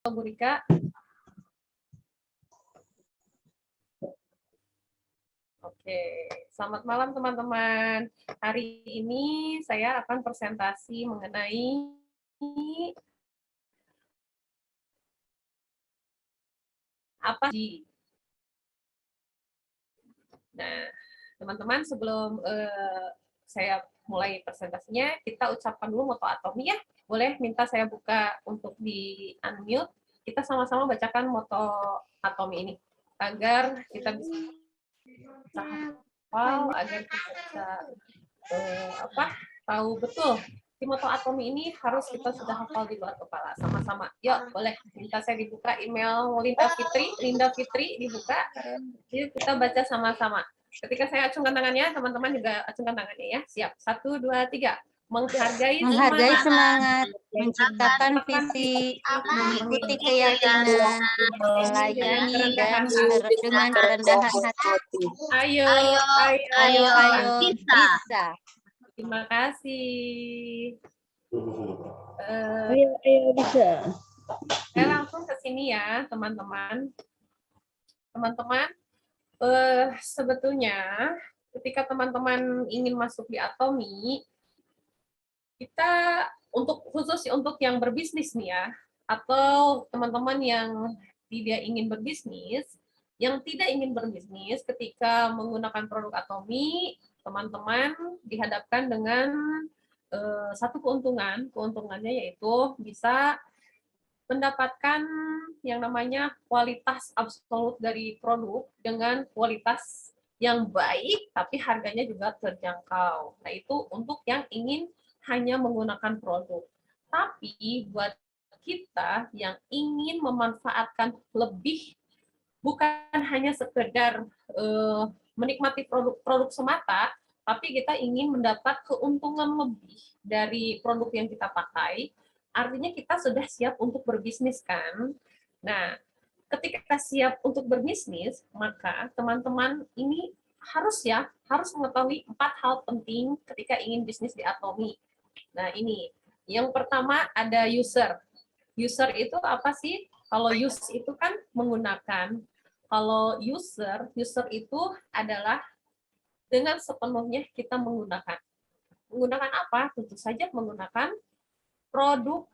Bu Rika. Oke, selamat malam teman-teman. Hari ini saya akan presentasi mengenai apa sih. Nah, teman-teman sebelum saya mulai presentasinya, kita ucapkan dulu moto atomi ya. Boleh minta saya buka untuk di unmute. Kita sama-sama bacakan moto atomi ini agar kita bisa hafal, agar kita bisa tahu betul di moto atomi ini harus kita sudah hafal di luar kepala sama-sama. Yuk, boleh minta saya dibuka email Linda Fitri dibuka. Yuk kita baca sama-sama. Ketika saya acungkan tangannya, teman-teman juga acungkan tangannya ya. Siap. 1, 2, 3. Menghargai semangat, menciptakan visi, mengikuti keyakinan, melayani dan dengan kerendahan hati. Ayo, Bisa. Terima kasih. Ayo, bisa. Saya langsung ke sini ya, teman-teman. Teman-teman, sebetulnya ketika teman-teman ingin masuk di atomi, kita khusus untuk yang berbisnis nih ya, atau teman-teman yang tidak ingin berbisnis, yang tidak ingin berbisnis ketika menggunakan produk atomi, teman-teman dihadapkan dengan satu keuntungannya yaitu bisa mendapatkan yang namanya kualitas absolut dari produk dengan kualitas yang baik, tapi harganya juga terjangkau. Nah, itu untuk yang ingin hanya menggunakan produk. Tapi buat kita yang ingin memanfaatkan lebih, bukan hanya sekedar menikmati produk semata, tapi kita ingin mendapat keuntungan lebih dari produk yang kita pakai, artinya kita sudah siap untuk berbisnis kan. Nah, ketika kita siap untuk berbisnis, maka teman-teman ini harus mengetahui 4 hal penting ketika ingin bisnis di Atomi. Nah, ini. Yang pertama ada user. User itu apa sih? Kalau use itu kan menggunakan. Kalau user itu adalah dengan sepenuhnya kita menggunakan. Menggunakan apa? Tentu saja menggunakan produk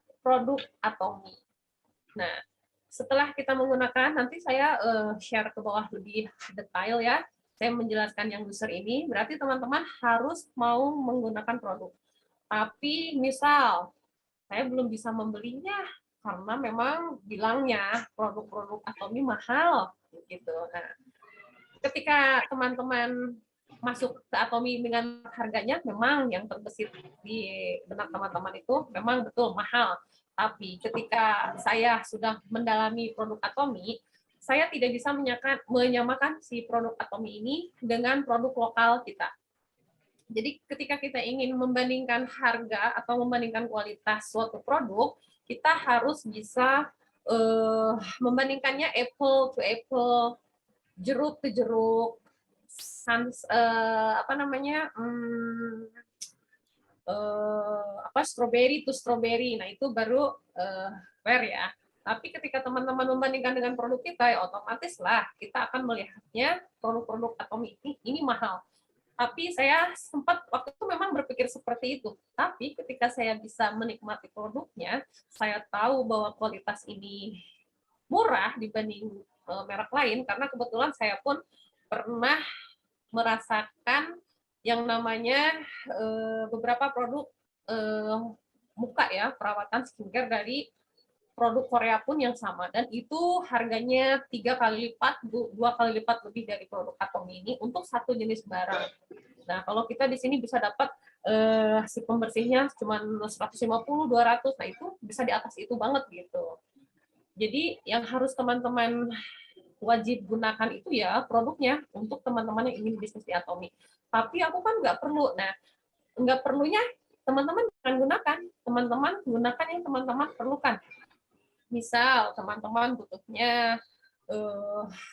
Atomi. Nah, setelah kita menggunakan, nanti saya share ke bawah lebih detail ya. Saya menjelaskan yang user ini, berarti teman-teman harus mau menggunakan produk. Tapi misal, saya belum bisa membelinya, karena memang bilangnya produk-produk Atomi mahal. Gitu. Nah, ketika teman-teman masuk ke Atomi dengan harganya, memang yang terbesit di benak teman-teman itu memang betul mahal. Tapi ketika saya sudah mendalami produk Atomi, saya tidak bisa menyamakan si produk Atomi ini dengan produk lokal kita. Jadi ketika kita ingin membandingkan harga atau membandingkan kualitas suatu produk, kita harus bisa membandingkannya apple to apple, jeruk ke jeruk, strawberry to strawberry. Nah, itu baru fair ya. Tapi ketika teman-teman membandingkan dengan produk kita, ya otomatis lah kita akan melihatnya produk-produk Atomi ini mahal. Tapi saya sempat waktu itu memang berpikir seperti itu. Tapi ketika saya bisa menikmati produknya, saya tahu bahwa kualitas ini murah dibanding merek lain, karena kebetulan saya pun pernah merasakan yang namanya beberapa produk muka ya, perawatan skincare dari produk Korea pun yang sama, dan itu harganya 3 kali lipat, 2 kali lipat lebih dari produk Atomi ini untuk satu jenis barang. Nah, kalau kita di sini bisa dapat si pembersihnya cuma 150, 200, nah itu bisa di atas itu banget gitu. Jadi yang harus teman-teman wajib gunakan itu ya produknya untuk teman-teman yang ingin bisnis di Atomi. Tapi aku kan nggak perlu. Nah, nggak perlunya teman-teman jangan gunakan. Teman-teman gunakan yang teman-teman perlukan. Misal teman-teman butuhnya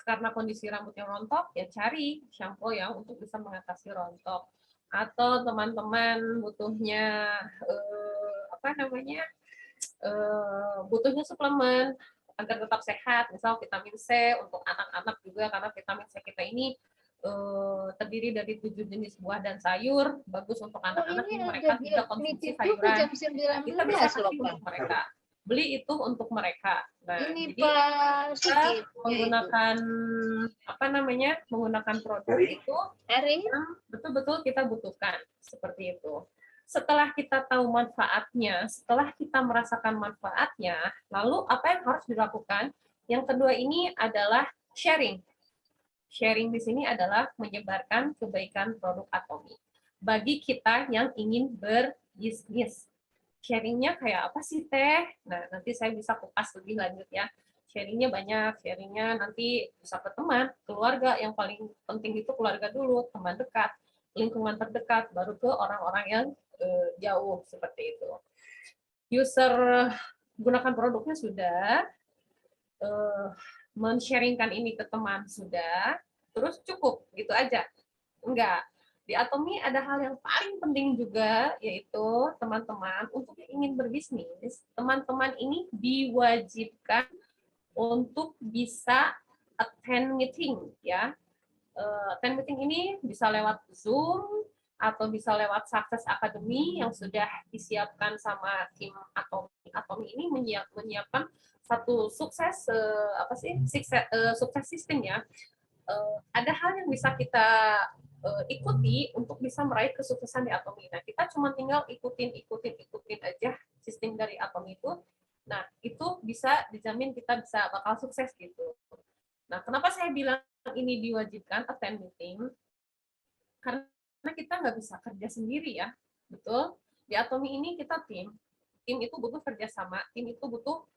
karena kondisi rambutnya rontok, ya cari shampoo yang untuk bisa mengatasi rontok. Atau teman-teman butuhnya butuhnya suplemen, agar tetap sehat, misal vitamin C untuk anak-anak juga, karena vitamin C kita ini terdiri dari 7 jenis buah dan sayur, bagus untuk anak-anak yang mereka tidak konsumsi sayuran. Nah, kita bisa kasih untuk mereka. Beli itu untuk mereka. Nah, Ini jadi Pak kita Sigit. menggunakan menggunakan produk itu yang betul-betul kita butuhkan, seperti itu. Setelah kita tahu manfaatnya, setelah kita merasakan manfaatnya, lalu apa yang harus dilakukan? Yang kedua ini adalah sharing. Sharing di sini adalah menyebarkan kebaikan produk Atomi bagi kita yang ingin berbisnis. Sharingnya kayak apa sih, Teh? Nah, nanti saya bisa kupas lebih lanjut ya. Sharingnya banyak, sharingnya nanti bisa ke teman, keluarga. Yang paling penting itu keluarga dulu, teman dekat, lingkungan terdekat, baru ke orang-orang yang jauh, seperti itu. User gunakan produknya sudah, men-sharingkan ini ke teman sudah, terus cukup, gitu aja. Enggak. Di Atomi ada hal yang paling penting juga, yaitu teman-teman, untuk yang ingin berbisnis, teman-teman ini diwajibkan untuk bisa attend meeting, ya. Attend meeting ini bisa lewat Zoom, atau bisa lewat Success Academy yang sudah disiapkan sama tim Atomi ini menyiapkan satu sukses sukses sistem ya. Ada hal yang bisa kita ikuti untuk bisa meraih kesuksesan di Atomi. Nah, kita cuma tinggal ikutin aja sistem dari Atomi itu. Nah, itu bisa dijamin kita bisa bakal sukses gitu. Nah, kenapa saya bilang ini diwajibkan attend meeting? Karena kita nggak bisa kerja sendiri ya, betul? Di Atomi ini kita tim itu butuh kerjasama, tim itu butuh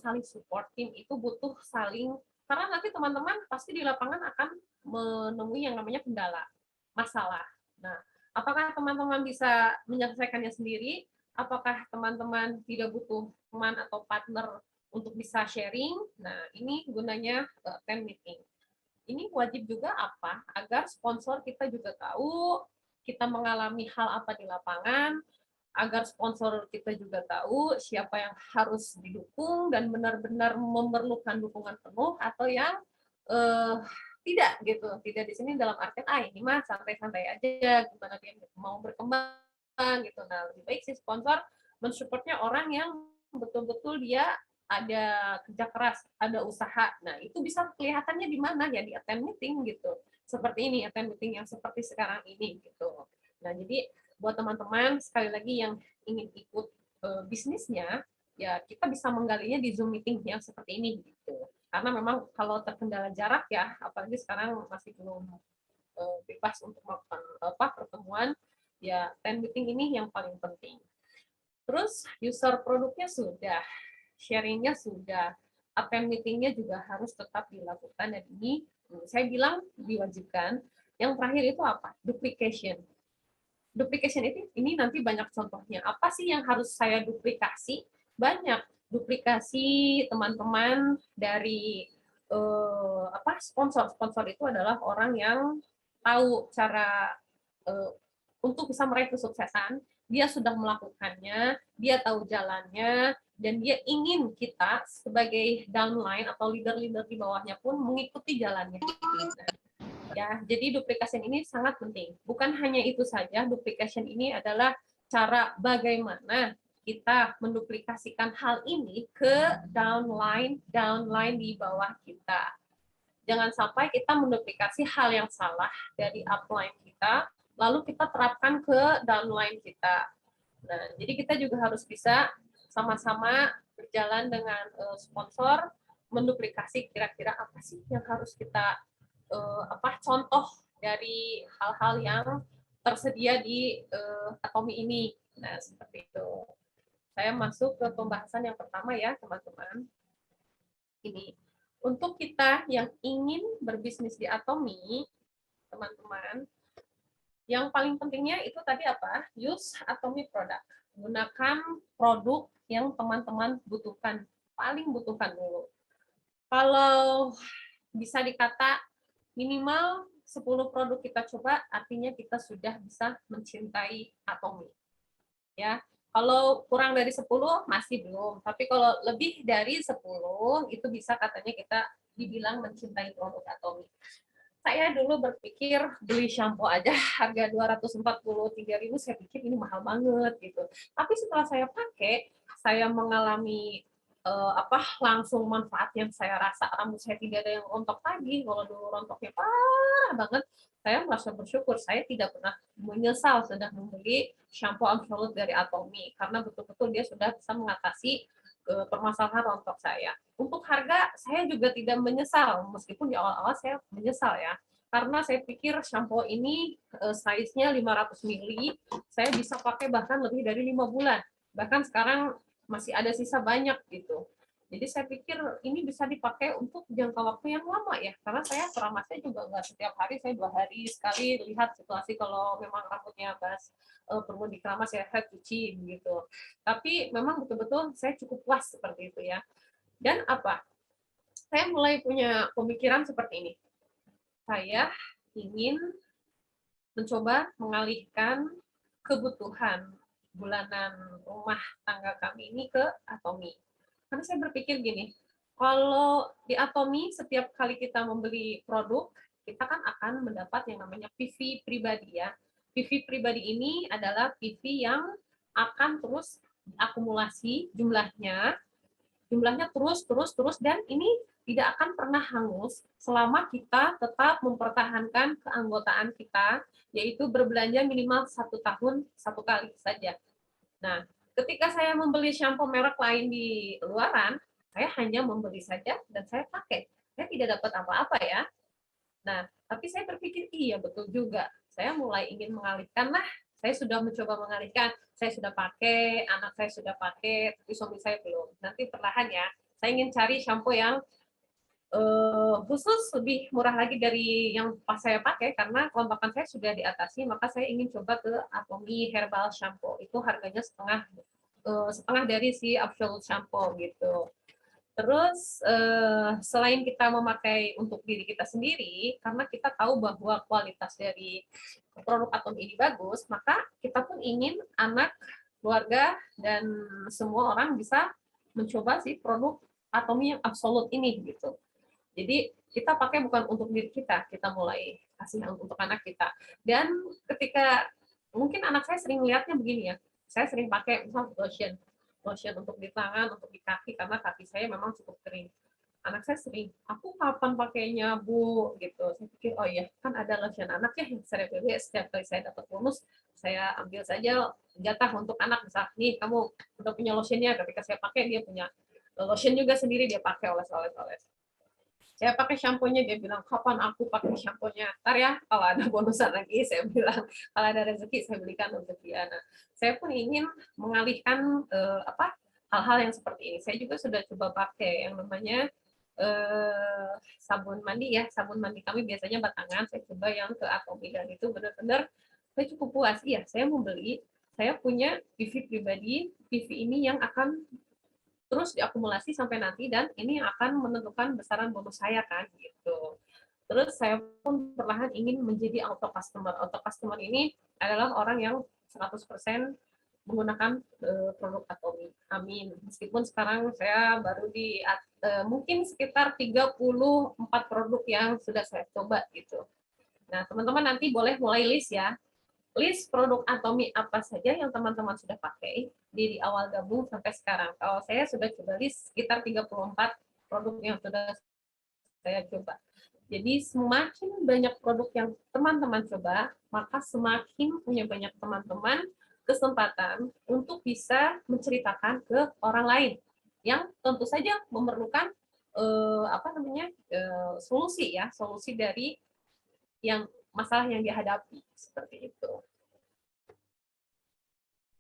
saling support, tim itu butuh saling, karena nanti teman-teman pasti di lapangan akan menemui yang namanya kendala, masalah. Nah, apakah teman-teman bisa menyelesaikannya sendiri? Apakah teman-teman tidak butuh teman atau partner untuk bisa sharing? Nah, ini gunanya attend meeting. Ini wajib juga apa? Agar sponsor kita juga tahu kita mengalami hal apa di lapangan, agar sponsor kita juga tahu siapa yang harus didukung dan benar-benar memerlukan dukungan penuh atau yang tidak gitu. Tidak di sini dalam artian ini mah santai-santai aja, gimana dia mau berkembang gitu. Nah, lebih baik si sponsor mensupportnya orang yang betul-betul dia ada kerja keras, ada usaha. Nah, itu bisa kelihatannya di mana ya, di attend meeting gitu. Seperti ini, attend meeting yang seperti sekarang ini gitu. Nah, jadi buat teman-teman sekali lagi yang ingin ikut bisnisnya, ya kita bisa menggalinya di Zoom meeting yang seperti ini gitu. Karena memang kalau terkendala jarak ya, apalagi sekarang masih belum bebas untuk melakukan pertemuan, ya attend meeting ini yang paling penting. Terus user produknya sudah, sharingnya sudah, attend meetingnya juga harus tetap dilakukan, dan ini saya bilang diwajibkan. Yang terakhir itu apa? Duplication. Duplication ini nanti banyak contohnya. Apa sih yang harus saya duplikasi? Banyak. Duplikasi teman-teman dari sponsor. Sponsor itu adalah orang yang tahu cara untuk bisa meraih kesuksesan, dia sudah melakukannya, dia tahu jalannya, dan dia ingin kita sebagai downline atau leader-leader di bawahnya pun mengikuti jalannya. Ya, jadi duplication ini sangat penting. Bukan hanya itu saja, duplication ini adalah cara bagaimana kita menduplikasikan hal ini ke downline di bawah kita. Jangan sampai kita menduplikasi hal yang salah dari upline kita, lalu kita terapkan ke downline kita. Nah, jadi kita juga harus bisa sama-sama berjalan dengan sponsor, menduplikasi kira-kira apa sih yang harus kita contoh dari hal-hal yang tersedia di Atomi ini. Nah, seperti itu. Saya masuk ke pembahasan yang pertama ya, teman-teman. Ini untuk kita yang ingin berbisnis di Atomi, teman-teman, yang paling pentingnya itu tadi apa? Use Atomi product. Gunakan produk yang teman-teman butuhkan, paling butuhkan dulu. Kalau bisa dikata minimal 10 produk kita coba, artinya kita sudah bisa mencintai Atomi. Ya, Kalau kurang dari 10 masih belum, tapi kalau lebih dari 10 itu bisa katanya kita dibilang mencintai produk Atomy. Saya dulu berpikir beli shampoo aja harga 243.000, saya pikir ini mahal banget gitu. Tapi setelah saya pakai, saya mengalami langsung manfaat yang saya rasa, rambut saya tidak ada yang rontok lagi. Kalau dulu rontoknya parah banget, saya merasa bersyukur saya tidak pernah menyesal sudah membeli shampoo Absolute dari Atomy karena betul-betul dia sudah bisa mengatasi permasalahan rontok saya. Untuk harga saya juga tidak menyesal, meskipun di awal-awal saya menyesal ya. Karena saya pikir shampoo ini size-nya 500 ml, saya bisa pakai bahkan lebih dari 5 bulan. Bahkan sekarang masih ada sisa banyak gitu. Jadi saya pikir ini bisa dipakai untuk jangka waktu yang lama ya, karena saya keramasnya juga nggak setiap hari, saya 2 hari sekali lihat situasi kalau memang rambutnya perlu dikeramas ya saya cuci begitu. Tapi memang betul-betul saya cukup puas seperti itu ya. Dan apa? Saya mulai punya pemikiran seperti ini. Saya ingin mencoba mengalihkan kebutuhan bulanan rumah tangga kami ini ke Atomy. Karena saya berpikir gini, kalau di Atomy setiap kali kita membeli produk, kita kan akan mendapat yang namanya PV pribadi ya. PV pribadi ini adalah PV yang akan terus akumulasi jumlahnya terus dan ini tidak akan pernah hangus selama kita tetap mempertahankan keanggotaan kita, yaitu berbelanja minimal 1 tahun 1 kali saja. Nah, ketika saya membeli shampoo merek lain di luaran, saya hanya membeli saja dan saya pakai. Saya tidak dapat apa-apa ya. Nah, tapi saya berpikir, iya betul juga. Saya mulai ingin mengalihkan lah. Saya sudah mencoba mengalihkan. Saya sudah pakai, anak saya sudah pakai, tapi suami saya belum. Nanti perlahan ya. Saya ingin cari shampoo yang khusus lebih murah lagi dari yang pas saya pakai karena kelompokan saya sudah diatasi, maka saya ingin coba ke Atomy Herbal Shampoo. Itu harganya setengah dari si Absolute Shampoo gitu. Terus selain kita memakai untuk diri kita sendiri, karena kita tahu bahwa kualitas dari produk Atomy ini bagus, maka kita pun ingin anak, keluarga, dan semua orang bisa mencoba si produk Atomy yang Absolute ini gitu. Jadi kita pakai bukan untuk diri kita mulai kasih untuk anak kita. Dan ketika mungkin anak saya sering lihatnya begini ya, saya sering pakai misal lotion untuk di tangan, untuk di kaki karena kaki saya memang cukup kering. Anak saya sering, aku kapan pakainya Bu gitu. Saya pikir oh iya kan ada lotion anak ya yang saya beli setiap kali saya dapat bonus saya ambil saja jatah untuk anak misal nih kamu udah punya lotionnya, ketika saya pakai dia punya lotion juga sendiri dia pakai oles-oles. Saya pakai shampoo-nya, dia bilang, kapan aku pakai shampoo-nya? Ntar ya, kalau ada bonusan lagi, saya bilang, kalau ada rezeki, saya belikan untuk dia. Nah, saya pun ingin mengalihkan hal-hal yang seperti ini. Saya juga sudah coba pakai yang namanya sabun mandi ya. Sabun mandi kami biasanya batangan, saya coba yang ke Atomy, dan itu benar-benar saya cukup puas. Iya, saya membeli, saya punya PV pribadi, PV ini yang akan terus diakumulasi sampai nanti dan ini akan menentukan besaran bonus saya kan gitu. Terus saya pun perlahan ingin menjadi auto customer. Auto customer ini adalah orang yang 100% menggunakan produk Atomy. Amin. Meskipun sekarang saya baru di mungkin sekitar 34 produk yang sudah saya coba gitu. Nah, teman-teman nanti boleh mulai list ya. List produk Atomy apa saja yang teman-teman sudah pakai di awal gabung sampai sekarang. Kalau saya sudah coba list sekitar 34 produk yang sudah saya coba. Jadi semakin banyak produk yang teman-teman coba, maka semakin punya banyak teman-teman kesempatan untuk bisa menceritakan ke orang lain yang tentu saja memerlukan solusi ya, solusi dari yang masalah yang dihadapi seperti itu.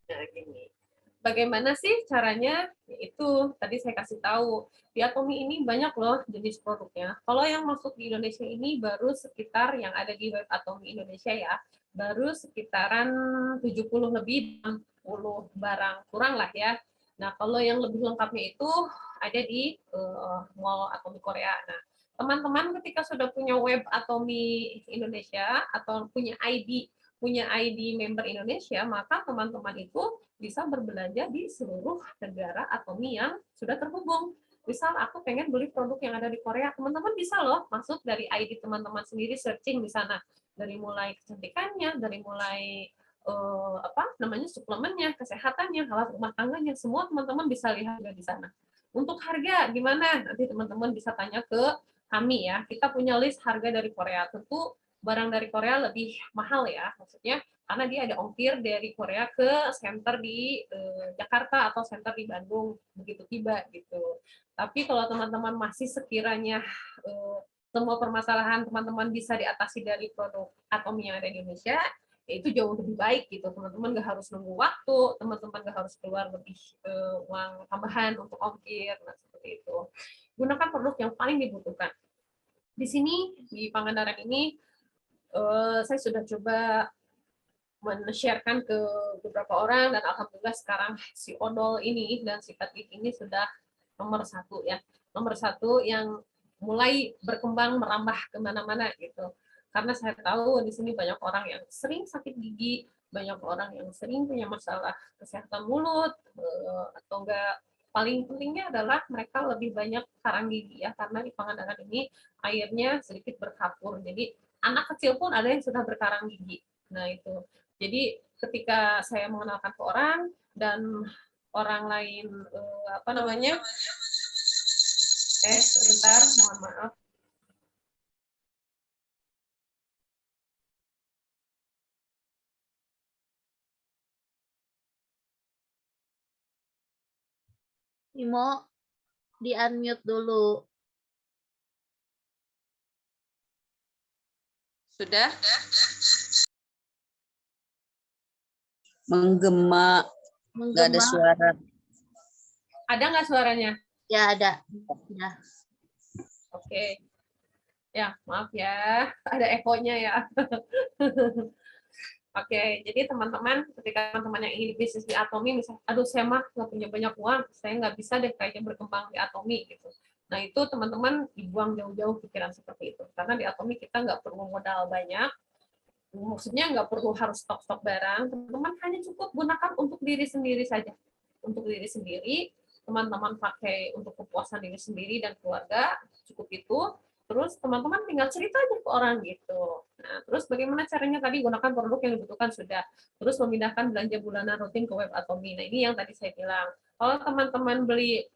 Nah, gini. Bagaimana sih caranya? Itu tadi saya kasih tahu. Di Atomy ini banyak loh jenis produknya. Kalau yang masuk di Indonesia ini baru sekitar yang ada di web Atomy Indonesia ya, baru sekitaran 70 lebih, 60 barang kurang lah ya. Nah, kalau yang lebih lengkapnya itu ada di Mall Atomy Korea. Nah, teman-teman ketika sudah punya web Atomy Indonesia atau punya ID punya ID member Indonesia, maka teman-teman itu bisa berbelanja di seluruh negara Atomi yang sudah terhubung. Misal aku pengen beli produk yang ada di Korea, teman-teman bisa loh masuk dari ID teman-teman sendiri, searching di sana. Dari mulai kecantikannya, dari mulai apa namanya suplemennya, kesehatannya, alat rumah tangganya, semua teman-teman bisa lihat di sana. Untuk harga gimana? Nanti teman-teman bisa tanya ke kami ya. Kita punya list harga dari Korea. Tentu barang dari Korea lebih mahal ya, maksudnya karena dia ada ongkir dari Korea ke center di Jakarta atau center di Bandung begitu tiba gitu. Tapi kalau teman-teman masih sekiranya semua permasalahan teman-teman bisa diatasi dari produk Atomi yang ada di Indonesia, ya itu jauh lebih baik gitu. Teman-teman nggak harus nunggu waktu, teman-teman nggak harus keluar lebih uang tambahan untuk ongkir, nah seperti itu. Gunakan produk yang paling dibutuhkan. Di sini di Pangandaran ini saya sudah coba men-sharekan ke beberapa orang dan alhamdulillah sekarang si odol ini dan sikat gigi ini sudah nomor 1 ya, nomor 1 yang mulai berkembang merambah kemana-mana gitu. Karena saya tahu di sini banyak orang yang sering sakit gigi, banyak orang yang sering punya masalah kesehatan mulut atau enggak, paling pentingnya adalah mereka lebih banyak karang gigi ya, karena di Pangandaran ini airnya sedikit berkapur. Jadi anak kecil pun ada yang sudah berkarang gigi. Nah itu. Jadi ketika saya mengenalkan ke orang dan orang lain apa namanya? Sebentar, mohon maaf. Imo, di-unmute dulu. Sudah? Menggema, nggak ada suara. Ada nggak suaranya? Ya, ada. Ya. Oke. Ya, maaf ya, ada ekonya ya. Oke, jadi teman-teman, ketika teman-teman yang ingin bisnis di Atomi, misalnya, aduh saya mah nggak punya banyak uang, saya nggak bisa deh kayaknya berkembang di Atomi gitu. Nah itu teman-teman dibuang jauh-jauh pikiran seperti itu, karena di Atomi kita nggak perlu modal banyak, maksudnya nggak perlu harus stok-stok barang, teman-teman hanya cukup gunakan untuk diri sendiri saja. Untuk diri sendiri, teman-teman pakai untuk kepuasan diri sendiri dan keluarga, cukup itu. Terus teman-teman tinggal cerita aja ke orang gitu. Nah, terus bagaimana caranya tadi gunakan produk yang dibutuhkan sudah. Terus memindahkan belanja bulanan rutin ke web Atomi. Nah, ini yang tadi saya bilang. Kalau teman-teman beli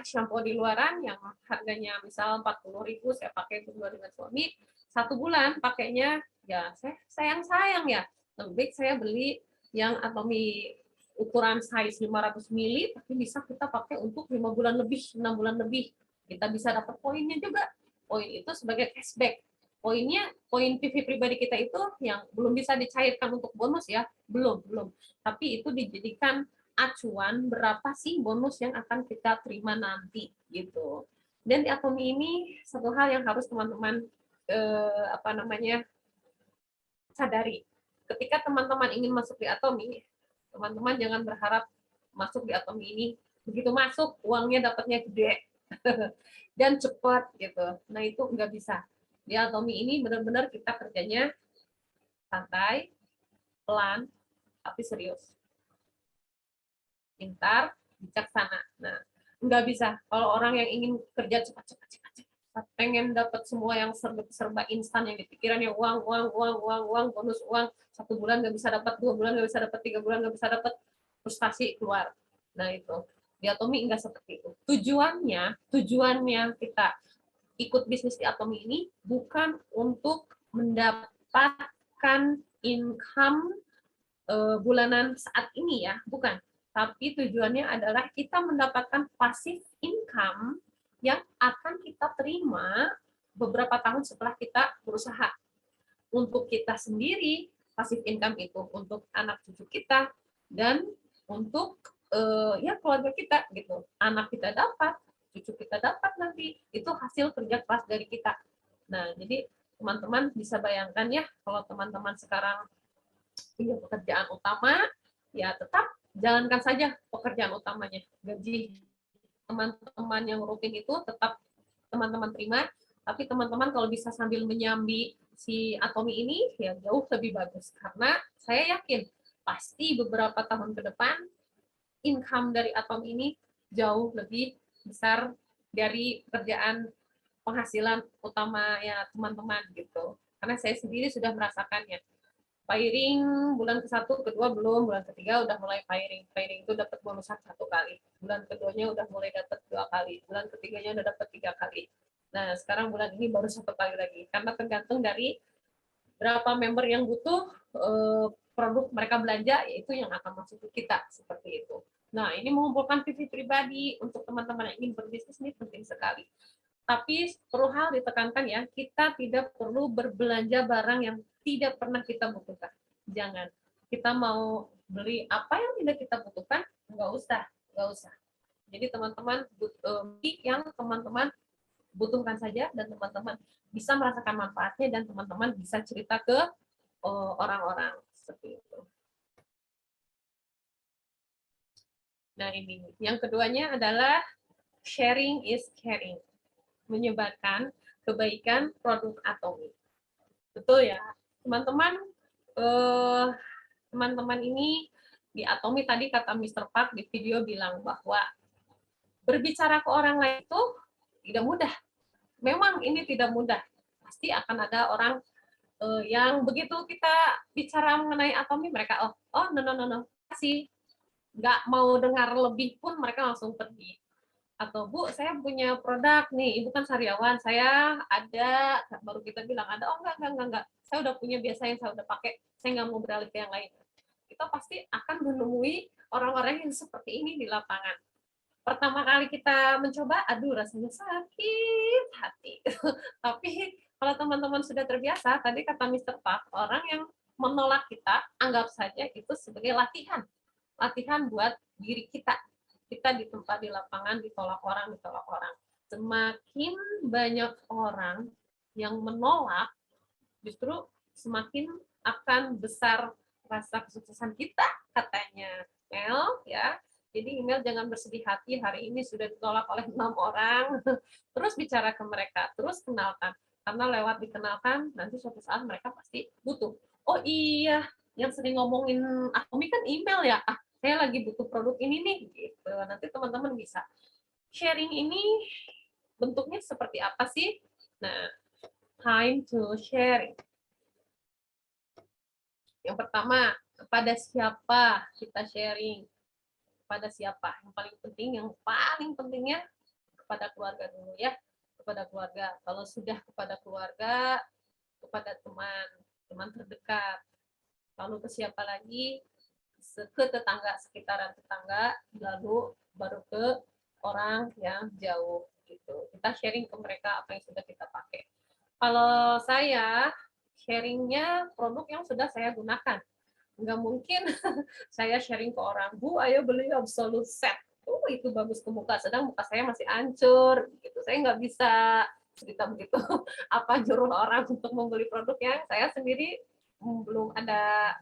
shampoo di luaran yang harganya misal 40.000, saya pakai berdua dengan suami, 1 bulan pakainya ya saya sayang ya. Lebih baik saya beli yang Atomi ukuran size 500 ml, tapi bisa kita pakai untuk 5 bulan lebih, 6 bulan lebih. Kita bisa dapat poinnya juga. Poin itu sebagai cashback. Poinnya, poin PV pribadi kita itu yang belum bisa dicairkan untuk bonus ya, belum. Tapi itu dijadikan acuan berapa sih bonus yang akan kita terima nanti gitu. Dan di Atomi ini satu hal yang harus teman-teman sadari. Ketika teman-teman ingin masuk di Atomi, teman-teman jangan berharap masuk di Atomi ini begitu masuk uangnya dapatnya gede dan cepat gitu. Nah itu nggak bisa. Di Atomi ini benar-benar kita kerjanya santai, pelan, tapi serius. Pintar, bijaksana. Nah, nggak bisa. Kalau orang yang ingin kerja cepat, pengen dapat semua yang serba instan yang dipikirannya uang, bonus uang, 1 bulan nggak bisa dapat, 2 bulan nggak bisa dapat, 3 bulan nggak bisa dapat, frustasi keluar. Nah itu di Atomi nggak seperti itu. Tujuannya kita ikut bisnis di Atomi ini bukan untuk mendapatkan income bulanan saat ini ya, bukan. Tapi tujuannya adalah kita mendapatkan passive income yang akan kita terima beberapa tahun setelah kita berusaha. Untuk kita sendiri, passive income itu untuk anak cucu kita dan untuk ya keluarga kita gitu. Anak kita dapat, cucu kita dapat nanti. Itu hasil kerja keras dari kita. Nah, jadi teman-teman bisa bayangkan ya kalau teman-teman sekarang punya pekerjaan utama, ya tetap jalankan saja pekerjaan utamanya. Gaji teman-teman yang rutin itu tetap teman-teman terima, Tapi teman-teman kalau bisa sambil menyambi si Atomi ini ya jauh lebih bagus, karena saya yakin pasti beberapa tahun ke depan income dari Atomi ini jauh lebih besar dari pekerjaan penghasilan utama ya teman-teman gitu. Karena saya sendiri sudah merasakannya. Firing bulan ke-1, kedua belum, bulan ketiga udah mulai firing. Firing itu dapat bonusan 1 kali. Bulan keduanya udah mulai dapat 2 kali. Bulan ketiganya udah dapat 3 kali. Nah, sekarang bulan ini baru 1 kali lagi. Karena tergantung dari berapa member yang butuh produk mereka belanja, yaitu yang akan masuk ke kita, seperti itu. Nah, ini mengumpulkan PV pribadi untuk teman-teman yang ingin berbisnis ini penting sekali. Tapi perlu hal ditekankan ya, kita tidak perlu berbelanja barang yang tidak pernah kita butuhkan. Jangan. Kita mau beli apa yang tidak kita butuhkan, nggak usah. Jadi teman-teman beli yang teman-teman butuhkan saja, dan teman-teman bisa merasakan manfaatnya, dan teman-teman bisa cerita ke orang-orang seperti itu. Nah, ini yang keduanya adalah sharing is caring, menyebarkan kebaikan produk Atomi. Betul ya, teman-teman. Teman-teman ini di Atomi tadi kata Mr. Park di video bilang bahwa berbicara ke orang lain itu tidak mudah. Memang ini tidak mudah. Pasti akan ada orang yang begitu kita bicara mengenai Atomi, mereka no, kasih, nggak mau dengar lebih pun mereka langsung pergi. Atau Bu, saya punya produk nih, Ibu kan sariawan, saya ada, baru kita bilang ada, enggak, saya udah punya biasa yang saya udah pakai, saya nggak mau beralih ke yang lain. Kita pasti akan menemui orang-orang yang seperti ini di lapangan. Pertama kali kita mencoba, aduh rasanya sakit hati. Tapi kalau teman-teman sudah terbiasa, tadi kata Mr. Park, orang yang menolak kita, anggap saja itu sebagai latihan. Latihan buat diri kita. Kita di tempat di lapangan ditolak orang. Semakin banyak orang yang menolak, justru semakin akan besar rasa kesuksesan kita, katanya Mel ya. Jadi email jangan bersedih hati, hari ini sudah ditolak oleh 6 orang. Terus bicara ke mereka, terus kenalkan. Karena lewat dikenalkan, nanti suatu saat mereka pasti butuh. Oh iya, yang sering ngomongin Atomi kan email ya. Saya lagi butuh produk ini nih, gitu. Nanti teman-teman bisa sharing ini bentuknya seperti apa sih? Nah, time to sharing. Yang pertama, kepada siapa kita sharing? Kepada siapa? Yang paling pentingnya kepada keluarga dulu ya. Kepada keluarga. Kalau sudah kepada keluarga, kepada teman terdekat. Lalu ke siapa lagi? Ke tetangga, sekitaran tetangga, lalu baru ke orang yang jauh gitu. Kita sharing ke mereka apa yang sudah kita pakai. Kalau saya sharingnya produk yang sudah saya gunakan. Nggak mungkin saya sharing ke orang, Bu, ayo beli Absolute Set. Itu bagus ke muka, sedang muka saya masih hancur. Gitu. Saya nggak bisa cerita begitu. Apa nyuruh orang untuk membeli produk yang saya sendiri belum ada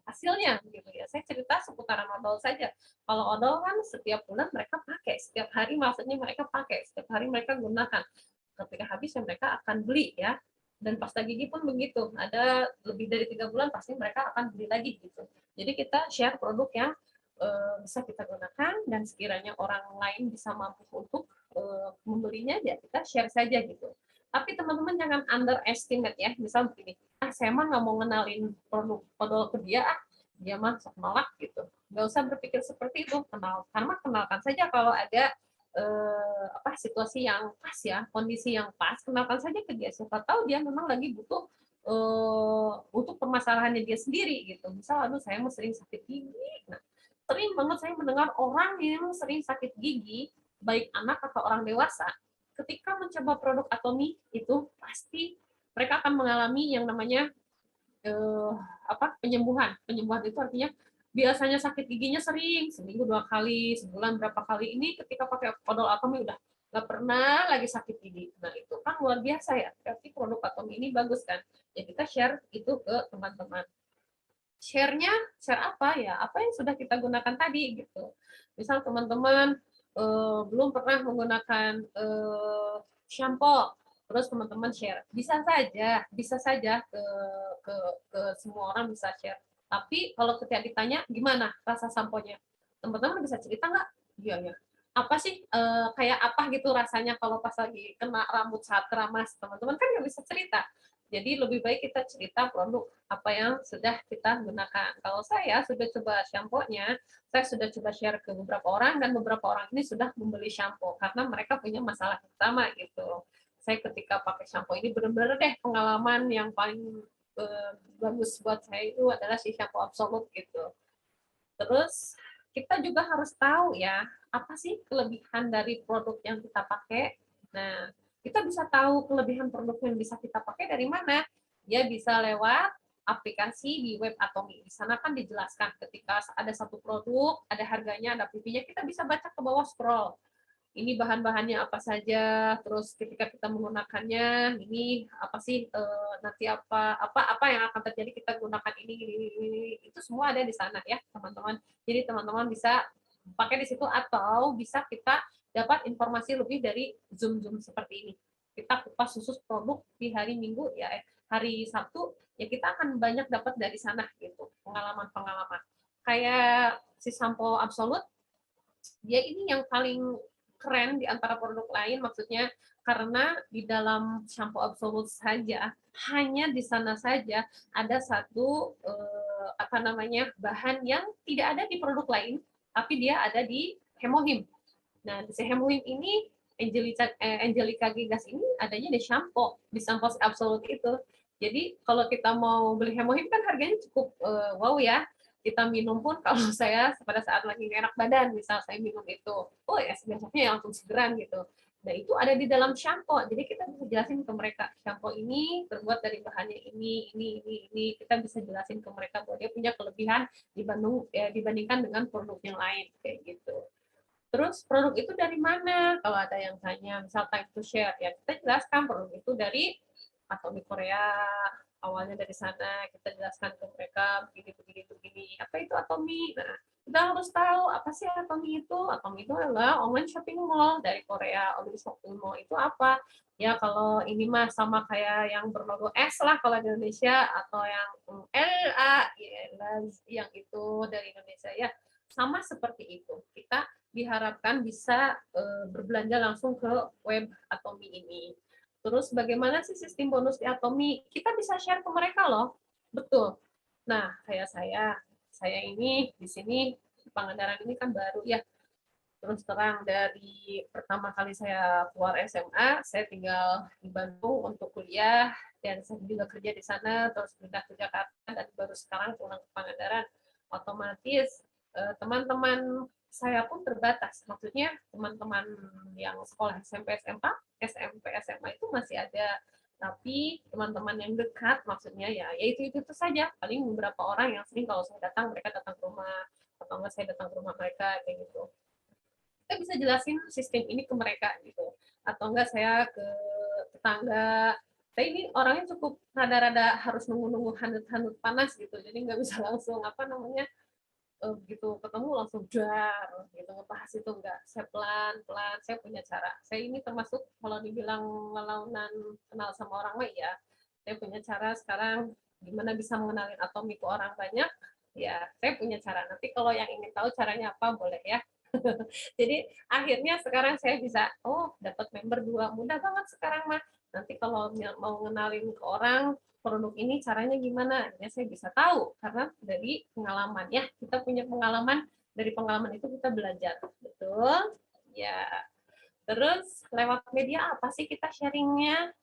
hasilnya gitu ya. Saya cerita seputaran odol saja. Kalau odol kan setiap bulan mereka pakai, setiap hari maksudnya mereka pakai, setiap hari mereka gunakan. Ketika habis ya mereka akan beli ya. Dan pasta gigi pun begitu. Ada lebih dari 3 bulan pasti mereka akan beli lagi gitu. Jadi kita share produk yang bisa kita gunakan, dan sekiranya orang lain bisa mampu untuk membelinya, ya kita share saja gitu. Tapi teman-teman jangan underestimate ya. Misal begini, saya mah nggak mau ngenalin produk odol ke dia, dia mah sok nolak gitu. Nggak usah berpikir seperti itu. Kenalkan saja kalau ada situasi yang pas ya, kondisi yang pas, kenalkan saja ke dia. Siapa tahu dia memang lagi butuh untuk permasalahannya dia sendiri gitu. Misal, aduh saya mau sering sakit gigi. Nah, sering banget saya mendengar orang yang sering sakit gigi, baik anak atau orang dewasa, ketika mencoba produk Atomi itu pasti mereka akan mengalami yang namanya penyembuhan. Penyembuhan itu artinya biasanya sakit giginya sering, seminggu 2 kali, sebulan berapa kali, ini ketika pakai odol Atomi udah nggak pernah lagi sakit gigi. Nah itu kan luar biasa ya, berarti produk Atomi ini bagus kan. Ya kita share itu ke teman-teman. Share-nya, share apa ya? Apa yang sudah kita gunakan tadi gitu. Misal teman-teman belum pernah menggunakan shampoo, Terus teman-teman share. Bisa saja ke semua orang bisa share. Tapi kalau ketika ditanya gimana rasa samponya, teman-teman bisa cerita nggak? Iya ya. Apa sih kayak apa gitu rasanya kalau pas lagi kena rambut saat keramas, teman-teman kan nggak bisa cerita. Jadi lebih baik kita cerita produk apa yang sudah kita gunakan. Kalau saya sudah coba shampoo-nya, saya sudah coba share ke beberapa orang dan beberapa orang ini sudah membeli shampoo karena mereka punya masalah yang sama gitu. Saya ketika pakai shampoo ini benar-benar deh pengalaman yang paling bagus buat saya itu adalah si shampoo Absolute gitu. Terus kita juga harus tahu ya, apa sih kelebihan dari produk yang kita pakai. Nah, kita bisa tahu kelebihan produk yang bisa kita pakai dari mana. Ya bisa lewat aplikasi di web Atomi. Di sana kan dijelaskan ketika ada satu produk, ada harganya, ada PV-nya, kita bisa baca ke bawah scroll. Ini bahan-bahannya apa saja, terus ketika kita menggunakannya, ini apa sih nanti apa yang akan terjadi kita gunakan ini, itu semua ada di sana ya teman-teman. Jadi teman-teman bisa pakai di situ atau bisa kita dapat informasi lebih dari Zoom seperti ini. Kita kupas khusus produk di hari Minggu ya, hari Sabtu ya kita akan banyak dapat dari sana gitu pengalaman-pengalaman. Kayak si sampo Absolute, dia ini yang paling keren di antara produk lain, maksudnya karena di dalam shampoo Absolute saja, hanya di sana saja ada satu bahan yang tidak ada di produk lain, tapi dia ada di Hemohim. Nah, di Hemohim ini Angelica Gigas ini adanya di shampoo Absolute itu. Jadi kalau kita mau beli Hemohim kan harganya cukup wow ya. Kita minum pun kalau saya pada saat lagi enak badan, misal saya minum itu, oh ya besoknya langsung segeran gitu. Nah itu ada di dalam shampoo, jadi kita bisa jelasin ke mereka shampoo ini terbuat dari bahannya ini. Kita bisa jelasin ke mereka bahwa dia punya kelebihan dibandingkan dengan produk yang lain kayak gitu. Terus produk itu dari mana? Kalau ada yang tanya, misal time to share, ya kita jelaskan produk itu dari Atomi Korea, awalnya dari sana, kita jelaskan ke mereka begini. Apa itu Atomi? Nah, kita harus tahu apa sih Atomi itu. Atomi itu adalah online shopping mall dari Korea. Online shopping mall itu apa? Ya kalau ini mah sama kayak yang berlogo S lah kalau di Indonesia, atau yang LA, yang itu dari Indonesia ya. Sama seperti itu. Kita diharapkan bisa berbelanja langsung ke web Atomi ini. Terus bagaimana sih sistem bonus di Atomi? Kita bisa share ke mereka loh. Betul. Nah, kayak saya ini di sini di Pangandaran ini kan baru ya. Terus terang dari pertama kali saya keluar SMA, saya tinggal di Bandung untuk kuliah dan saya juga kerja di sana, terus pindah ke Jakarta dan baru sekarang pulang ke Pangandaran. Otomatis teman-teman saya pun terbatas. Maksudnya teman-teman yang sekolah SMP, SMA itu masih ada. Tapi teman-teman yang dekat maksudnya ya itu saja. Paling beberapa orang yang sering kalau saya datang, mereka datang ke rumah, atau enggak saya datang ke rumah mereka kayak gitu. Kita bisa jelasin sistem ini ke mereka gitu. Atau enggak saya ke tetangga, saya ini orangnya cukup rada-rada harus nunggu handut panas gitu, jadi nggak bisa langsung gitu ketemu langsung dar gitu ngebahas itu, enggak, saya pelan-pelan, saya punya cara. Saya ini termasuk kalau dibilang ngelaunan kenal sama orang mah ya, saya punya cara sekarang gimana bisa mengenalin Atomi ke orang banyak, ya saya punya cara. Nanti kalau yang ingin tahu caranya apa boleh ya. Jadi akhirnya sekarang saya bisa dapat member 2, mudah banget sekarang mah. Nanti kalau mau ngenalin ke orang produk ini caranya gimana, ya saya bisa tahu karena dari pengalaman ya, kita punya pengalaman, dari pengalaman itu kita belajar, betul ya. Terus lewat media apa sih kita sharingnya?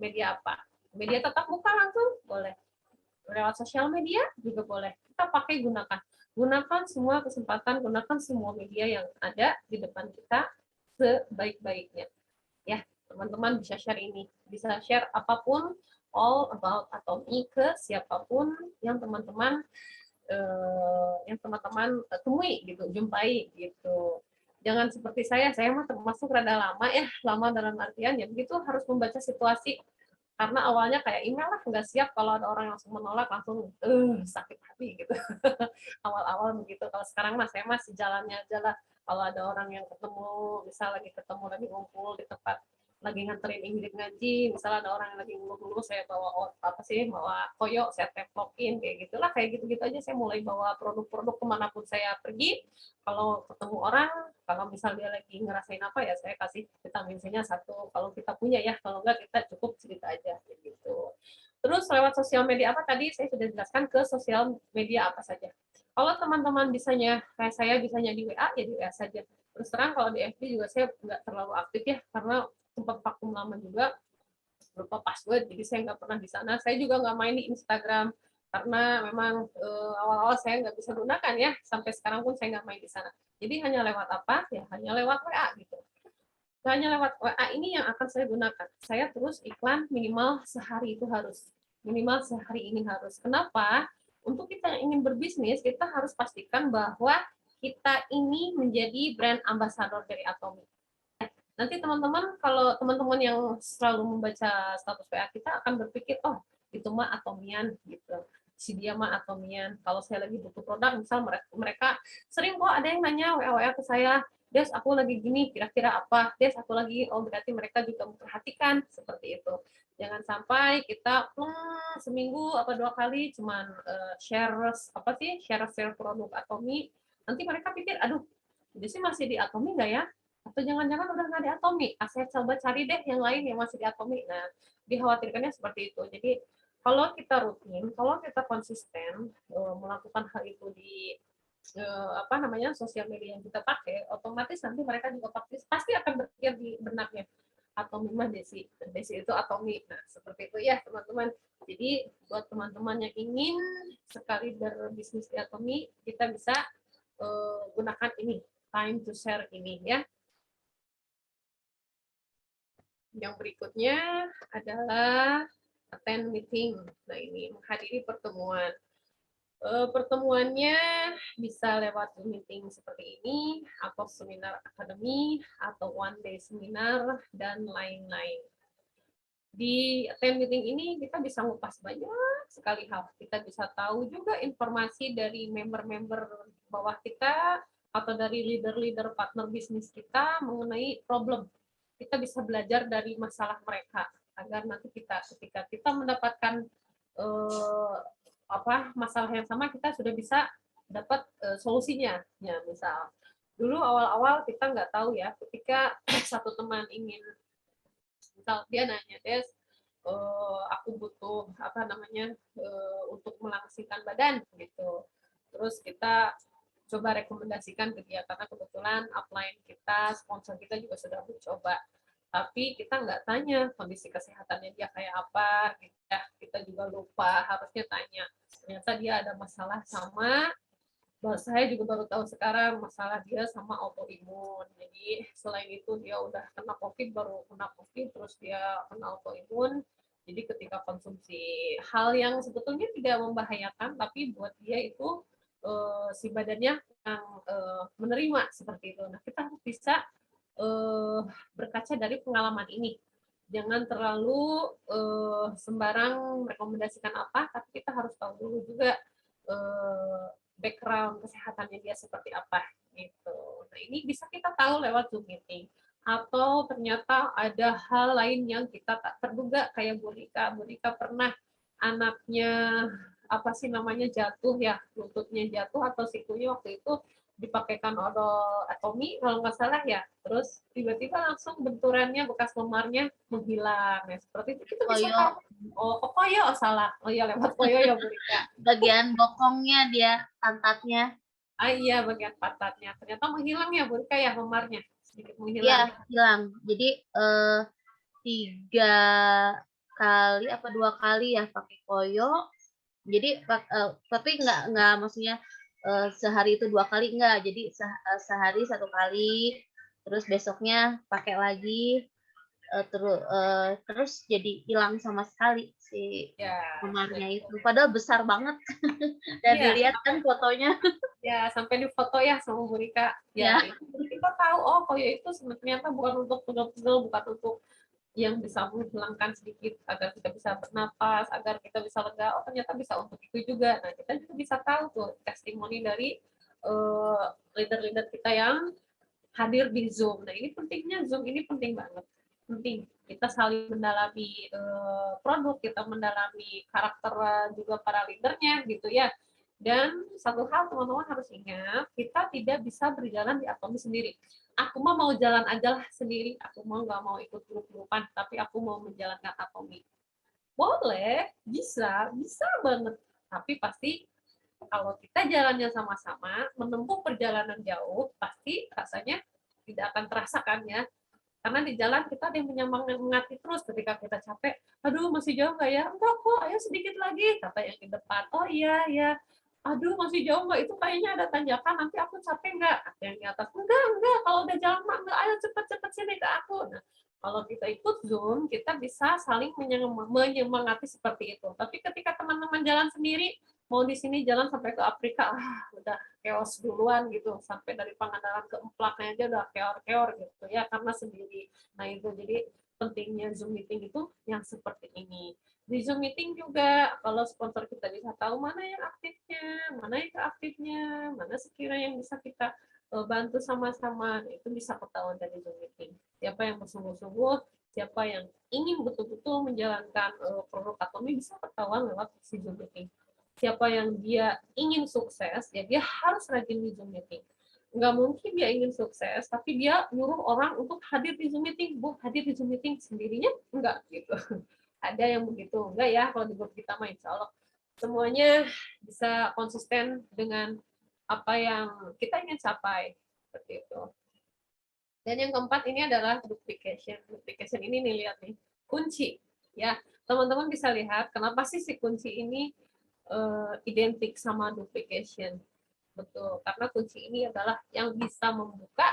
Media apa? Media tatap muka langsung boleh, lewat sosial media juga boleh, kita pakai gunakan semua kesempatan, gunakan semua media yang ada di depan kita sebaik-baiknya. Ya, teman-teman bisa share ini, bisa share apapun all about Atomi ke siapapun yang teman-teman temui gitu, jumpai gitu. Jangan seperti saya mah termasuk rada lama ya, lama dalam artian ya begitu harus membaca situasi. Karena awalnya kayak email lah, nggak siap kalau ada orang yang langsung menolak, langsung sakit hati gitu. Awal-awal begitu. Kalau sekarang mas saya masih jalannya aja lah. Kalau ada orang yang ketemu, misal lagi ngumpul di tempat lagi nganterin Ingrid ngaji, misalnya ada orang yang lagi ngeluh-ngeluh, saya bawa bawa koyo, saya templokin kayak gitulah, kayak gitu-gitu aja. Saya mulai bawa produk-produk kemanapun saya pergi. Kalau ketemu orang, kalau misal dia lagi ngerasain apa ya, saya kasih vitamin C-nya 1 kalau kita punya ya, kalau enggak kita cukup cerita aja gitu. Terus lewat sosial media apa tadi saya sudah jelaskan, ke sosial media apa saja. Kalau teman-teman bisanya kayak saya bisanya di WA, ya di WA saja. Terus terang kalau di FB juga saya nggak terlalu aktif ya, karena sempat vakum lama juga, lupa password, jadi saya nggak pernah di sana. Saya juga nggak main di Instagram, karena memang awal-awal saya nggak bisa gunakan ya, sampai sekarang pun saya nggak main di sana. Jadi hanya lewat apa? Ya hanya lewat WA gitu. Hanya lewat WA ini yang akan saya gunakan. Saya terus iklan minimal sehari itu harus. Minimal sehari ini harus. Kenapa? Untuk kita yang ingin berbisnis, kita harus pastikan bahwa kita ini menjadi brand ambassador dari Atomi. Nanti teman-teman, kalau teman-teman yang selalu membaca status WA kita akan berpikir, oh itu mah Atomian gitu, si dia mah Atomian. Kalau saya lagi butuh produk, misal mereka sering kok ada yang nanya WA ke saya, Des aku lagi gini, kira-kira apa? Des aku lagi, oh berarti mereka juga memperhatikan seperti itu. Jangan sampai kita seminggu apa 2 kali cuman share produk Atomi. Nanti mereka pikir, aduh, jadi sih masih di Atomi nggak ya? Atau jangan-jangan udah nggak di Atomi, saya coba cari deh yang lain yang masih di Atomi. Nah, dikhawatirkannya seperti itu. Jadi kalau kita rutin, kalau kita konsisten melakukan hal itu di sosial media yang kita pakai, otomatis nanti mereka juga pasti akan berpikir di benaknya, Atomi mah Desi itu Atomi. Nah, seperti itu ya teman-teman. Jadi buat teman-teman yang ingin sekali berbisnis di Atomi, kita bisa gunakan ini, time to share ini ya. Yang berikutnya adalah attend meeting. Nah, ini menghadiri pertemuan. Pertemuannya bisa lewat Zoom meeting seperti ini, atau seminar akademi, atau one day seminar, dan lain-lain. Di attend meeting ini kita bisa ngupas banyak sekali hal. Kita bisa tahu juga informasi dari member-member bawah kita, atau dari leader-leader partner bisnis kita mengenai problem. Kita bisa belajar dari masalah mereka, agar nanti ketika kita mendapatkan masalah yang sama, kita sudah bisa dapat solusinya. Ya, misal dulu awal-awal kita nggak tahu ya, ketika satu teman ingin, misal dia nanya, Des, aku butuh untuk melangsingkan badan gitu. Terus kita coba rekomendasikan ke dia, karena kebetulan upline kita, sponsor kita juga sudah mencoba. Tapi kita nggak tanya kondisi kesehatannya dia kayak apa, gitu ya. Kita juga lupa, harusnya tanya. Ternyata dia ada masalah sama, saya juga baru tahu sekarang, masalah dia sama autoimun. Jadi selain itu dia udah kena COVID, terus dia kena autoimun. Jadi ketika konsumsi hal yang sebetulnya tidak membahayakan, tapi buat dia itu si badannya yang menerima seperti itu. Nah, kita harus bisa berkaca dari pengalaman ini. Jangan terlalu sembarang merekomendasikan apa, tapi kita harus tahu dulu juga background kesehatannya dia seperti apa gitu. Nah, ini bisa kita tahu lewat Zoom meeting. Atau ternyata ada hal lain yang kita tak terduga, kayak Bu Rika pernah anaknya jatuh ya, lututnya jatuh atau sikunya waktu itu dipakaikan odol Atomi kalau nggak salah ya, terus tiba-tiba langsung benturannya, bekas memarnya menghilang ya, seperti itu kita bisa tahu. Koyo salah, lewat koyo ya Bu Rika. Bagian bokongnya dia, pantatnya. Iya, bagian pantatnya ternyata menghilang ya Bu Rika ya, memarnya sedikit menghilang. Iya, hilang. Jadi 3 kali apa 2 kali ya pakai koyo. Jadi tapi nggak maksudnya sehari itu 2 kali enggak. Jadi sehari 1 kali, terus besoknya pakai lagi, terus jadi hilang sama sekali si memarnya itu. Padahal besar banget. Dan dilihat kan fotonya. Ya, sampai di foto ya sama Bu Rika. Ya. Kita tahu, oh koyo itu ternyata bukan untuk pegel-pegel, bukan untuk yang bisa menghilangkan sedikit agar kita bisa bernapas, agar kita bisa lega. Oh ternyata bisa untuk itu juga. Nah, kita juga bisa tahu tuh testimoni dari leader-leader kita yang hadir di Zoom. Nah, ini pentingnya Zoom ini penting banget. Penting. kita saling mendalami produk, kita mendalami karakter juga para leadernya gitu ya. Dan satu hal teman-teman harus ingat, kita tidak bisa berjalan di Atomi sendiri. Aku mau jalan aja lah sendiri, aku nggak mau ikut grup-grupan, tapi aku mau menjalankan Atomi. Boleh, bisa banget. Tapi pasti kalau kita jalannya sama-sama, menempuh perjalanan jauh, pasti rasanya tidak akan terasakan ya. Karena di jalan kita ada yang menyemangati terus ketika kita capek. Aduh, masih jauh nggak ya? Enggak kok, ayo sedikit lagi. Kata yang di depan, oh iya, ya. Aduh, masih jauh nggak? Itu kayaknya ada tanjakan, nanti aku capek nggak? Kata yang di atas, enggak. Kalau udah jalan, enggak, ayo cepet-cepet sini ke aku. Nah, kalau kita ikut Zoom, kita bisa saling menyemangati seperti itu. Tapi ketika teman-teman jalan sendiri, mau di sini jalan sampai ke Afrika, udah chaos duluan gitu, sampai dari Pangandaran ke Emplaknya aja udah keor-keor gitu ya, karena sendiri. Nah itu jadi pentingnya Zoom meeting itu yang seperti ini. Di Zoom meeting juga kalau sponsor kita bisa tahu mana yang aktifnya, mana yang keaktifnya, mana sekiranya yang bisa kita bantu sama-sama, itu bisa ketahuan dari Zoom meeting. Siapa yang bersungguh-sungguh, siapa yang ingin betul-betul menjalankan produk Atomi bisa ketahuan lewat si Zoom meeting. Siapa yang dia ingin sukses, ya dia harus rajin di Zoom meeting. Nggak mungkin dia ingin sukses, tapi dia nyuruh orang untuk hadir di Zoom meeting. Bu, hadir di Zoom meeting sendirinya? Enggak, gitu. Ada yang begitu. Enggak ya, kalau di grup kita mah insya Allah. Semuanya bisa konsisten dengan apa yang kita ingin capai. Seperti itu. Dan yang keempat ini adalah duplication. Duplication ini nih, lihat nih. Kunci. Ya, teman-teman bisa lihat kenapa sih si kunci ini identik sama duplication. Betul, karena kunci ini adalah yang bisa membuka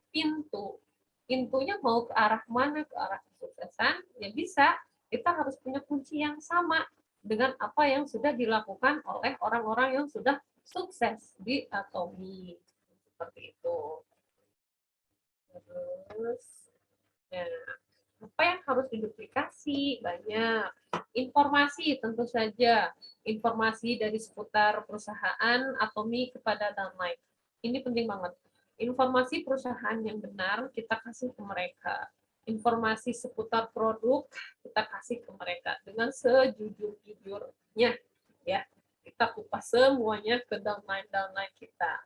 pintu. Pintunya mau ke arah mana, ke arah kesuksesan, ya bisa. Kita harus punya kunci yang sama dengan apa yang sudah dilakukan oleh orang-orang yang sudah sukses di Atomi. Seperti itu. Terus, ya, apa yang harus diduplikasi? Banyak. Informasi tentu saja. Informasi dari seputar perusahaan Atomi kepada downline. Ini penting banget. Informasi perusahaan yang benar kita kasih ke mereka. Informasi seputar produk kita kasih ke mereka dengan sejujur-jujurnya. Ya, kita kupas semuanya ke downline kita.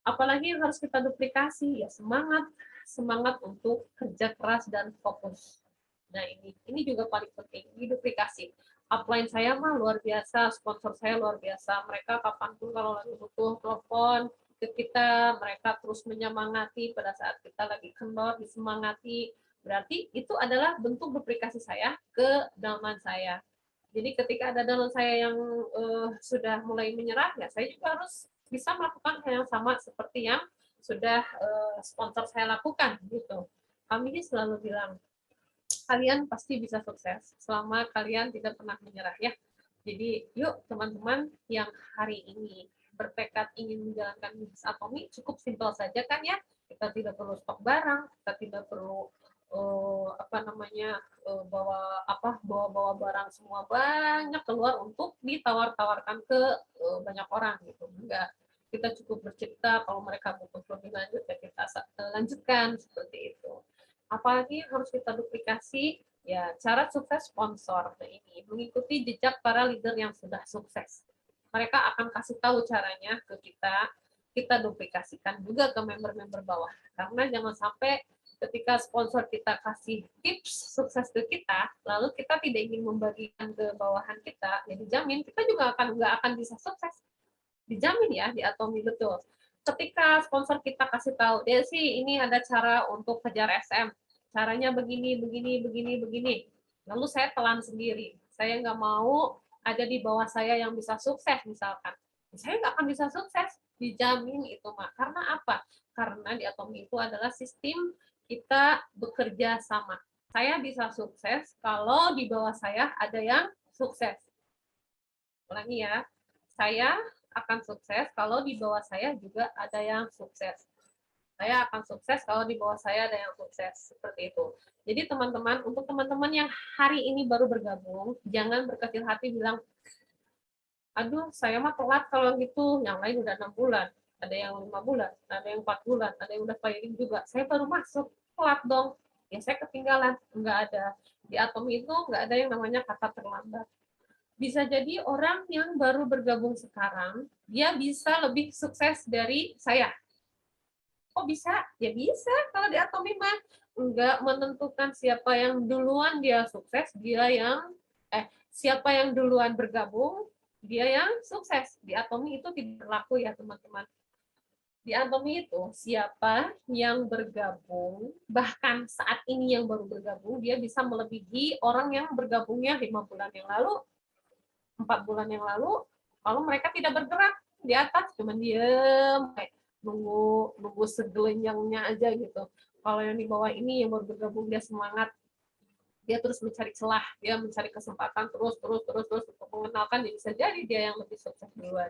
Apalagi yang harus kita duplikasi? Ya semangat untuk kerja keras dan fokus. Nah ini juga paling penting, ini duplikasi. Upline saya mah luar biasa, sponsor saya luar biasa. Mereka kapanpun kalau lagi butuh telepon ke kita, mereka terus menyemangati pada saat kita lagi kendor, disemangati. Berarti itu adalah bentuk duplikasi saya ke downline saya. Jadi ketika ada downline saya yang sudah mulai menyerah, ya saya juga harus bisa melakukan hal yang sama seperti yang sudah sponsor saya lakukan gitu. Kami ini selalu bilang, kalian pasti bisa sukses selama kalian tidak pernah menyerah ya. Jadi yuk teman-teman yang hari ini bertekad ingin menjalankan bisnis Atomi, cukup simpel saja kan ya. Kita tidak perlu stok barang, kita tidak perlu bawa barang semua banyak keluar untuk ditawar-tawarkan ke banyak orang gitu. Enggak. Kita cukup bercerita, kalau mereka butuh lebih lanjut ya kita lanjutkan seperti itu. Apalagi harus kita duplikasi, ya cara sukses sponsor ini mengikuti jejak para leader yang sudah sukses. Mereka akan kasih tahu caranya ke kita duplikasikan juga ke member-member bawah. Karena jangan sampai ketika sponsor kita kasih tips sukses ke kita, lalu kita tidak ingin membagikan ke bawahan kita, ya dijamin kita juga nggak akan bisa sukses. Dijamin ya di Atomi, betul. Ketika sponsor kita kasih tahu, Desi ini ada cara untuk kejar SM, caranya begini. Lalu saya telan sendiri. Saya nggak mau ada di bawah saya yang bisa sukses misalkan. Saya nggak akan bisa sukses, dijamin itu mah. Karena apa? Karena di Atomi itu adalah sistem kita bekerja sama. Saya bisa sukses kalau di bawah saya ada yang sukses. Ulangi ya, saya akan sukses kalau di bawah saya juga ada yang sukses. Saya akan sukses kalau di bawah saya ada yang sukses. Seperti itu. Jadi teman-teman, untuk teman-teman yang hari ini baru bergabung, jangan berkecil hati bilang, aduh saya mah telat kalau gitu, yang lain udah 6 bulan, ada yang 5 bulan, ada yang 4 bulan, ada yang udah firing juga. Saya baru masuk, telat dong. Ya saya ketinggalan, nggak ada. Di Atomi itu nggak ada yang namanya kata terlambat. Bisa jadi orang yang baru bergabung sekarang, dia bisa lebih sukses dari saya. Kok bisa? Ya bisa. Kalau di Atomi mah nggak menentukan siapa yang duluan dia sukses, siapa yang duluan bergabung, dia yang sukses. Di Atomi itu tidak berlaku ya teman-teman. Di Atomi itu siapa yang bergabung, bahkan saat ini yang baru bergabung, dia bisa melebihi orang yang bergabungnya 5 bulan yang lalu, 4 bulan yang lalu, kalau mereka tidak bergerak di atas, cuma diem, kayak nunggu segelenyangnya aja gitu. Kalau yang di bawah ini yang baru bergabung, dia semangat, dia terus mencari celah, dia mencari kesempatan terus untuk mengenalkan, bisa jadi dia yang lebih sukses duluan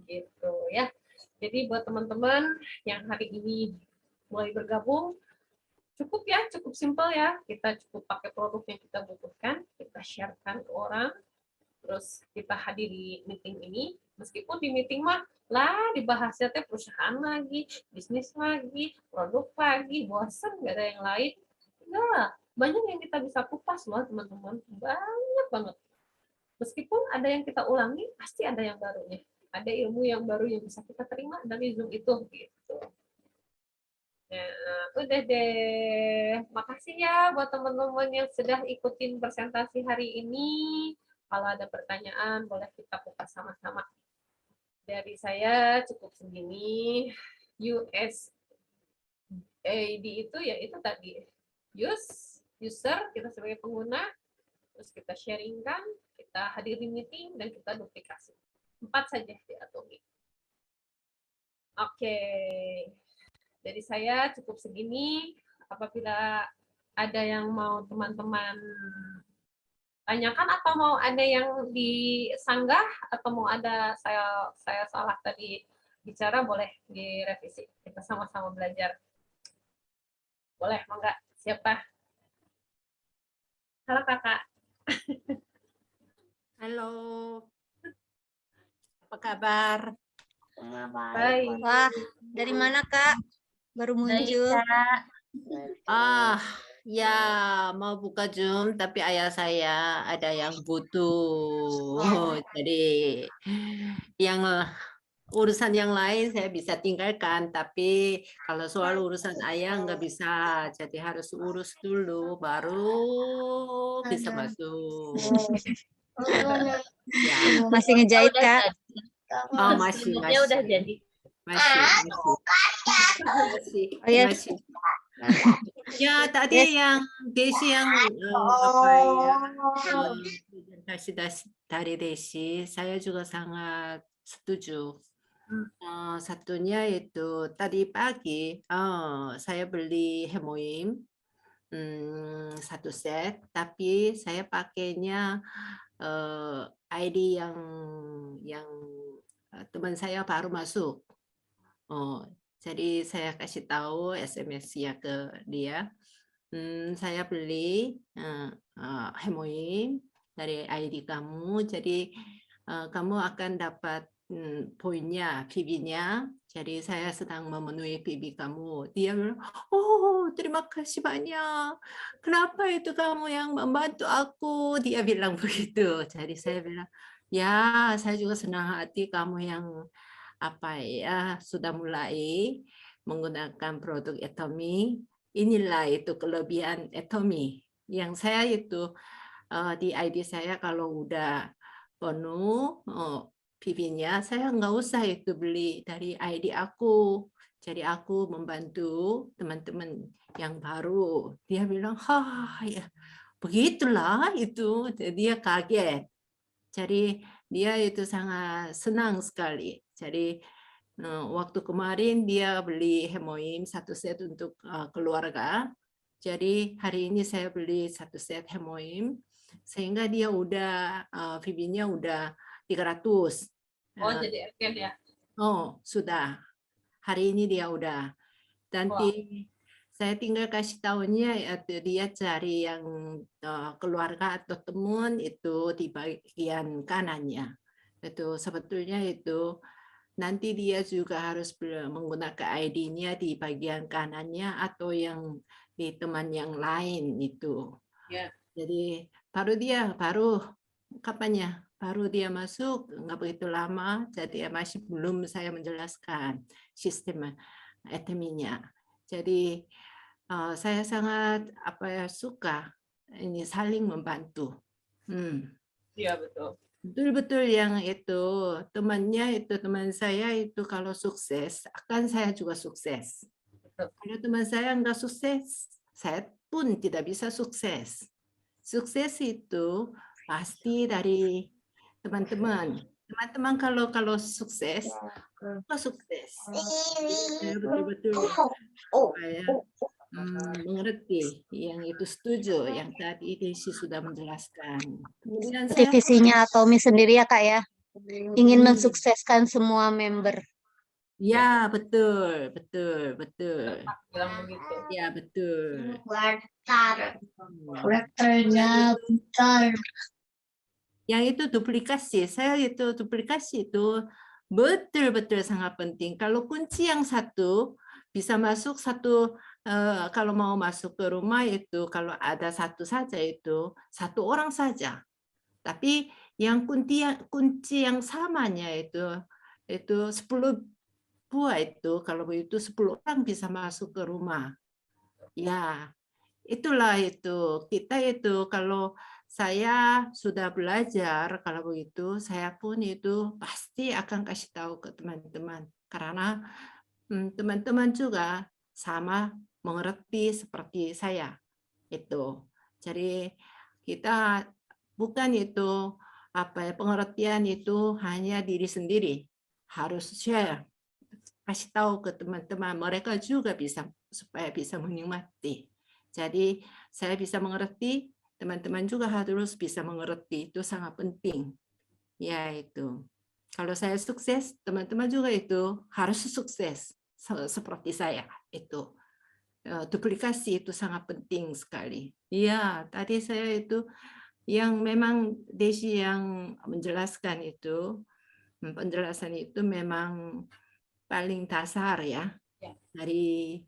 gitu ya. Jadi buat teman-teman yang hari ini mulai bergabung, cukup simpel ya. Kita cukup pakai produk yang kita butuhkan, kita sharekan ke orang, terus kita hadiri meeting ini. Meskipun di meeting mah lah dibahasnya perusahaan lagi, bisnis lagi, produk lagi, bosan nggak ada yang lain. Enggak, banyak yang kita bisa kupas loh teman-teman, banyak banget. Meskipun ada yang kita ulangi, pasti ada yang barunya. Ada ilmu yang baru yang bisa kita terima dari Zoom itu gitu. Nah, udah deh. Makasih ya buat teman-teman yang sudah ikutin presentasi hari ini. Kalau ada pertanyaan, boleh kita kupas sama-sama. Dari saya cukup segini. USAID itu ya itu tadi. User, kita sebagai pengguna, terus kita sharingkan, kita hadiri meeting, dan kita duplikasi. 4 saja di Atomi. Oke, dari saya cukup segini. Apabila ada yang mau teman-teman tanyakan atau mau ada yang disanggah atau mau ada saya salah tadi bicara, boleh direvisi. Kita sama-sama belajar. Boleh, enggak? Siapa? Halo Kakak. Halo. Apa kabar? Baik. Wah, dari mana Kak? Baru muncul. Ya mau buka Zoom tapi ayah saya ada yang butuh. Jadi yang urusan yang lain saya bisa tinggalkan, tapi kalau soal urusan ayah nggak bisa. Jadi harus urus dulu baru bisa masuk. Ya. Masih ngejahit Kak? Oh, masih. Udah jadi. Masih. Oh ya. Ya tadi yang Desi yang apa ya presentasi dari Desi, saya juga sangat setuju. Satunya itu tadi pagi saya beli Hemoim 1 set, tapi saya pakainya ID yang teman saya baru masuk. Jadi saya kasih tahu SMS-nya ke dia. Saya beli Hemoim dari ID kamu, jadi kamu akan dapat poinnya, PB-nya. Jadi saya sedang memenuhi PB kamu. Dia bilang, oh terima kasih banyak. Kenapa itu kamu yang membantu aku? Dia bilang begitu. Jadi saya bilang, ya saya juga senang hati kamu yang sudah mulai menggunakan produk Atomi. Inilah itu kelebihan Atomi. Yang saya itu di ID saya kalau udah penuh PV-nya, saya nggak usah itu beli dari ID aku. Jadi aku membantu teman-teman yang baru. Dia bilang, ya begitulah itu. Jadi dia kaget. Jadi dia itu sangat senang sekali. Jadi waktu kemarin dia beli Hemoim 1 set untuk keluarga. Jadi hari ini saya beli 1 set Hemoim sehingga dia udah VB-nya udah 300. Jadi RKN ya? Oh, sudah. Hari ini dia udah. Nanti saya tinggal kasih tahunya dia cari yang keluarga atau teman itu di bagian kanannya. Itu sebetulnya itu nanti dia juga harus menggunakan ID-nya di bagian kanannya atau yang di teman yang lain itu. Ya. Jadi baru kapannya? Baru dia masuk nggak begitu lama, jadi masih belum saya menjelaskan sistem atominya. Jadi saya sangat suka ini saling membantu. Iya, betul. Betul-betul yang itu teman saya itu kalau sukses akan saya juga sukses. Betul. Kalau teman saya nggak sukses, saya pun tidak bisa sukses. Sukses itu pasti dari teman-teman. Teman-teman kalau sukses, apa sukses? Saya betul-betul supaya mengerti yang itu setuju yang tadi Desi sudah menjelaskan. Kemudian saya Divisinya Atomi sendiri ya Kak ya. Ingin mensukseskan semua member. ya betul. Bilang begitu. Ya betul. Yang itu duplikasi. Saya itu duplikasi itu betul-betul sangat penting. Kalau kunci yang satu bisa masuk satu, kalau mau masuk ke rumah itu kalau ada satu saja itu satu orang saja. Tapi yang kunci yang samanya itu 10 buah itu kalau begitu 10 orang bisa masuk ke rumah. Ya, itulah itu. Kita itu kalau saya sudah belajar kalau begitu saya pun itu pasti akan kasih tahu ke teman-teman karena teman-teman juga sama mengerti seperti saya itu. Jadi kita bukan itu pengertian itu hanya diri sendiri, harus share, kasih tahu ke teman-teman, mereka juga bisa supaya bisa menikmati. Jadi saya bisa mengerti, teman-teman juga harus bisa mengerti, itu sangat penting. Ya itu. Kalau saya sukses, teman-teman juga itu harus sukses seperti saya itu. Duplikasi itu sangat penting sekali. Iya, tadi saya itu yang memang Desi yang menjelaskan itu, penjelasan itu memang paling dasar ya dari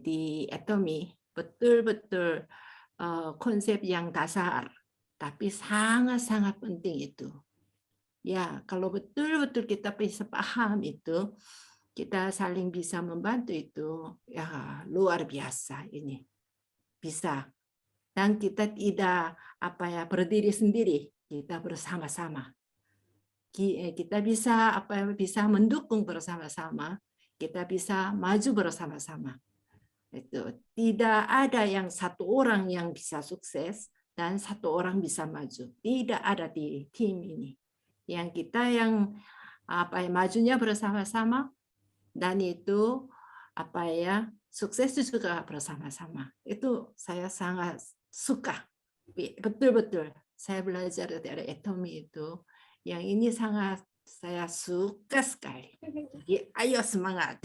di Atomi, betul-betul konsep yang dasar, tapi sangat-sangat penting itu. Ya, kalau betul-betul kita bisa paham itu, kita saling bisa membantu itu, ya luar biasa ini. Bisa. Dan kita tidak berdiri sendiri, kita bersama-sama. Kita bisa bisa mendukung bersama-sama, kita bisa maju bersama-sama. Itu tidak ada yang satu orang yang bisa sukses dan satu orang bisa maju. Tidak ada di tim ini. Yang kita yang majunya bersama-sama dan itu sukses juga bersama-sama. Itu saya sangat suka. Betul-betul saya belajar dari Atomi itu. Yang ini sangat saya suka sekali. Jadi ayo semangat.